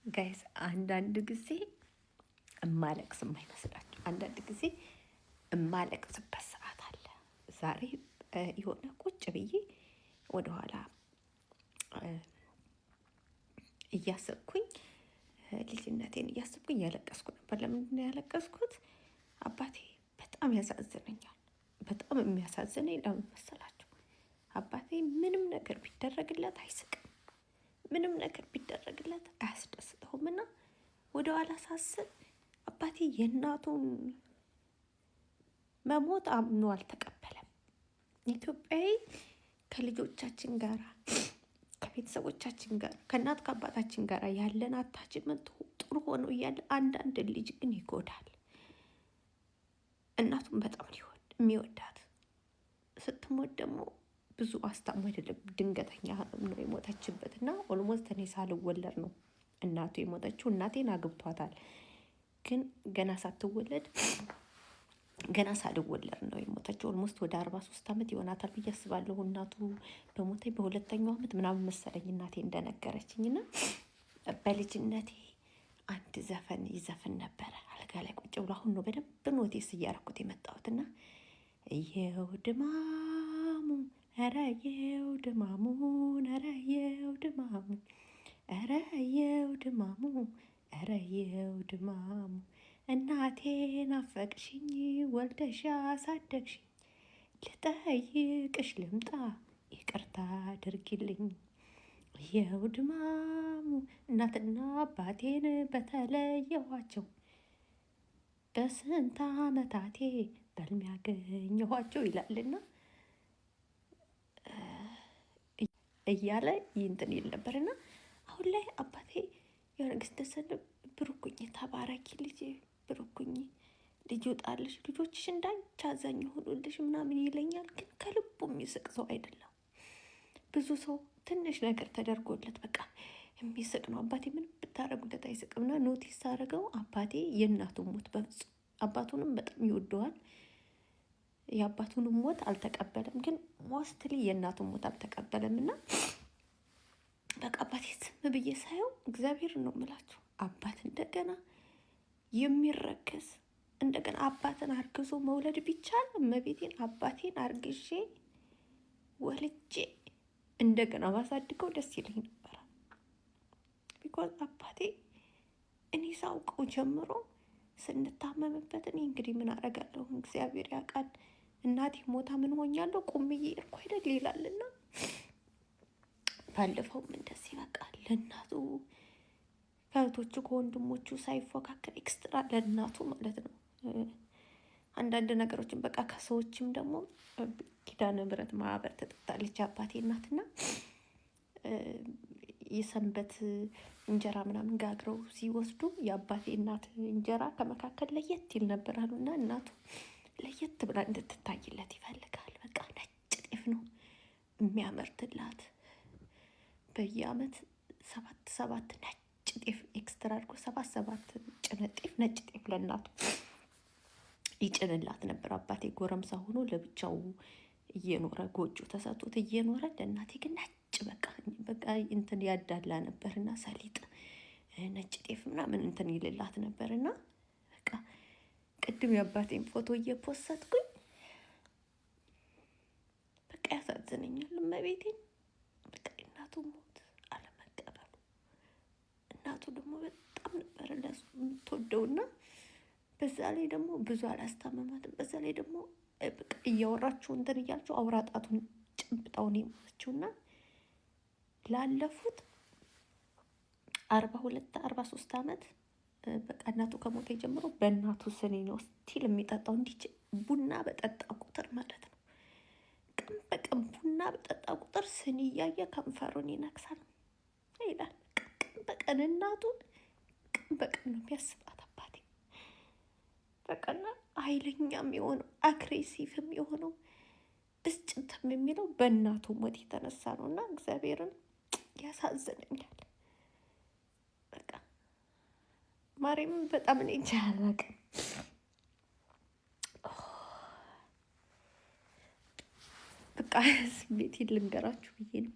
ጋይስ አንዳንድ ጊዜ እማለቅስ የማይመስላችሁ አንዳንድ ጊዜ እማለቅስበት ሰዓት አለ። ዛሬ የሆነ ቁጭ ብዬ ወደኋላ እያሰብኩኝ ልጅነቴን እያሰብኩኝ ያለቀስኩ ነበር። ለምንድን ነው ያለቀስኩት? አባቴ በጣም ያሳዝነኛል። በጣም የሚያሳዝነኝ ለምን መሰላችሁ? አባቴ ምንም ነገር ቢደረግለት አይስቅም። ምንም ነገር ቢደረግለት አያስደስተውም። እና ወደኋላ ሳስብ አባቴ የእናቱን መሞት አምኖ አልተቀበለም። ኢትዮጵያዊ ከልጆቻችን ጋር ከቤተሰቦቻችን ጋር ከእናት ከአባታችን ጋር ያለን አታችመንት ጥሩ ሆኖ እያለ አንዳንድ ልጅ ግን ይጎዳል። እናቱን በጣም የሚወዳት ስትሞት ደግሞ ብዙ አስታሞ አይደለም፣ ድንገተኛ ነው የሞተችበት እና ኦልሞስት እኔ ሳልወለድ ነው እናቱ የሞተችው። እናቴን አግብቷታል፣ ግን ገና ሳትወለድ ገና ሳልወለድ ነው የሞተችው። ኦልሞስት ወደ 43 ዓመት ይሆናታል ብዬ አስባለሁ። እናቱ በሞተኝ በሁለተኛው ዓመት ምናምን መሰለኝ እናቴ እንደነገረችኝ። እና በልጅነቴ አንድ ዘፈን ይዘፍን ነበረ አልጋ ላይ ቁጭ ብሎ። አሁን ነው በደንብ ኖቲስ እያደረኩት የመጣሁትና እየው ድማሙ ኧረ እየው ድማሙን ኧረ እየው ድማሙ ኧረ እየው ድማሙ ኧረ እየው ድማሙ እናቴ ናፈቅሽኝ ወልደሽ አሳደግሽኝ ልጠይቅሽ ልምጣ ይቅርታ አድርጊልኝ። እየው ድማሙ እናትና አባቴን በተለየኋቸው በስንት ዓመታቴ በልም ያገኘኋቸው ይላልና እያለ ይንትን ይል ነበርና አሁን ላይ አባቴ የሆነ ግስተሰል ብሩኩኝ ተባረኪ ልጅ ብሩኩኝ ልጅ ይወጣልሽ ልጆችሽ እንዳንቺ አዛኝ ሆኖልሽ ምናምን ይለኛል። ግን ከልቡ የሚስቅ ሰው አይደለም። ብዙ ሰው ትንሽ ነገር ተደርጎለት በቃ የሚስቅ ነው። አባቴ ምንም ብታረጉለት አይስቅምና ኖቲስ አድርገው አባቴ የእናቱን ሞት በፍጹም አባቱንም በጣም ይወደዋል። የአባቱንም ሞት አልተቀበለም፣ ግን ሞስትሊ የእናቱን ሞት አልተቀበለም። እና በቃ አባቴ ዝም ብዬ ሳየው እግዚአብሔር ነው የምላችሁ አባት እንደገና የሚረከስ እንደገና አባትን አርግዞ መውለድ ቢቻል እመቤቴን አባቴን አርግዤ ወልጄ እንደገና ባሳድገው ደስ ይለኝ ነበረ። ቢኮዝ አባቴ እኔ ሳውቀው ጀምሮ ስንታመምበት እኔ እንግዲህ ምን አደርጋለሁ እግዚአብሔር ያውቃል። እናቴ ሞታ ምን ሆኛለሁ ቁምዬ እርኳ አይደል ይላልና ባለፈውም እንደዚህ በቃ ለእናቱ ከእህቶቹ ከወንድሞቹ ሳይፎካከር ኤክስትራ ለእናቱ ማለት ነው። አንዳንድ ነገሮችን በቃ ከሰዎችም ደግሞ ኪዳነ ምሕረት ማህበር ተጠጣለች አባቴ እናትና የሰንበት እንጀራ ምናምን ጋግረው ሲወስዱ የአባቴ እናት እንጀራ ከመካከል ለየት ይል ነበራሉና እናቱ ለየት ብላ እንድትታይለት ይፈልጋል። በቃ ነጭ ጤፍ ነው የሚያመርትላት በየአመት 7 ነጭ ጤፍ ኤክስትራ አድርጎ 7 ጭነት ጤፍ ነጭ ጤፍ ለእናቱ ይጭንላት ነበር። አባቴ ጎረምሳ ሆኖ ለብቻው እየኖረ ጎጆ ተሰጥቶት እየኖረ ለእናቴ ግን ነጭ በቃ እንትን ያዳላ ነበርና ሰሊጥ ነጭ ጤፍ ምናምን እንትን ይልላት ነበርና በቃ ቅድም የአባቴን ፎቶ እየፖሰትኩኝ በቃ ያሳዝነኛል። እመቤቴን በቃ እናቱ ሞት አለመቀበሉ እናቱ ደግሞ በጣም ነበር ለሱ የምትወደውና በዛ ላይ ደግሞ ብዙ አላስታመማትም። በዛ ላይ ደግሞ በቃ እያወራችሁ እንትን እያልችሁ አውራጣቱን ጭብጣውን የሞተችውና ላለፉት 42-43 ዓመት በቃ እናቱ ከሞተ ጀምሮ በእናቱ ስኒ ነው ስቲል የሚጠጣው። እንዲች ቡና በጠጣ ቁጥር ማለት ነው ቀን በቀን ቡና በጠጣ ቁጥር ስኒ እያየ ከንፈሩን ይነክሳል ይላል። ቀን በቀን እናቱን ቀን በቀን ነው የሚያስባት አባቴ። በቃና ኃይለኛም የሆነው አግሬሲቭም የሆነው ብስጭትም የሚለው በእናቱ ሞት የተነሳ ነው። እና እግዚአብሔርን ያሳዝነኛል። በቃ ማርያም በጣም እኔ እንጃ አላውቅም። በቃ ስሜቴን ልንገራችሁ ብዬ ነው።